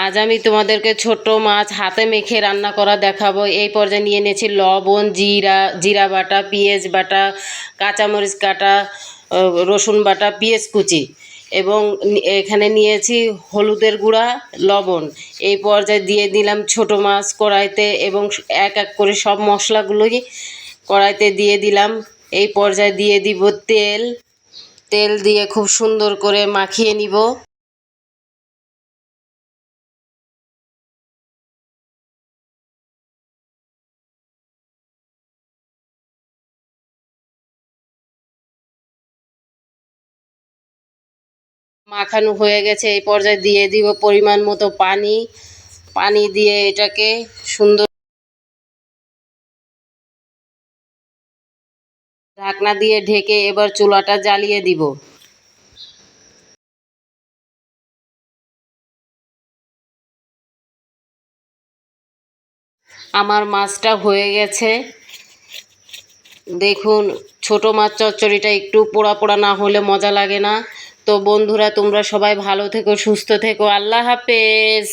আজ আমি তোমাদেরকে ছোট মাছ হাতে মেখে রান্না করা দেখাবো। এই পর্যায়ে নিয়ে নিয়েছি লবণ, জিরা বাটা, পেঁয়াজ বাটা, কাঁচামরিচ কাটা, রসুন বাটা, পেঁয়াজ কুচি এবং এখানে নিয়েছি হলুদের গুঁড়া, লবণ। এই পর্যায়ে দিয়ে দিলাম ছোট মাছ কড়াইতে এবং এক এক করে সব মশলাগুলোই কড়াইতে দিয়ে দিলাম। এই পর্যায়ে দিয়ে দিব তেল দিয়ে খুব সুন্দর করে মাখিয়ে নিব। মাখানো হয়ে গেছে। এই পর্যায়ে দিয়ে দিব পরিমাণ মতো পানি দিয়ে এটাকে সুন্দর ঢাকনা দিয়ে ঢেকে এবার চুলাটা জ্বালিয়ে দিব। আমার মাছটা হয়ে গেছে, দেখুন। ছোট মাছ চচ্চড়িটা একটু পোড়া পোড়া না হলে মজা লাগে না। তো বন্ধুরা, তোমরা সবাই ভালো থেকো, সুস্থ থেকো। আল্লাহ হাফেজ।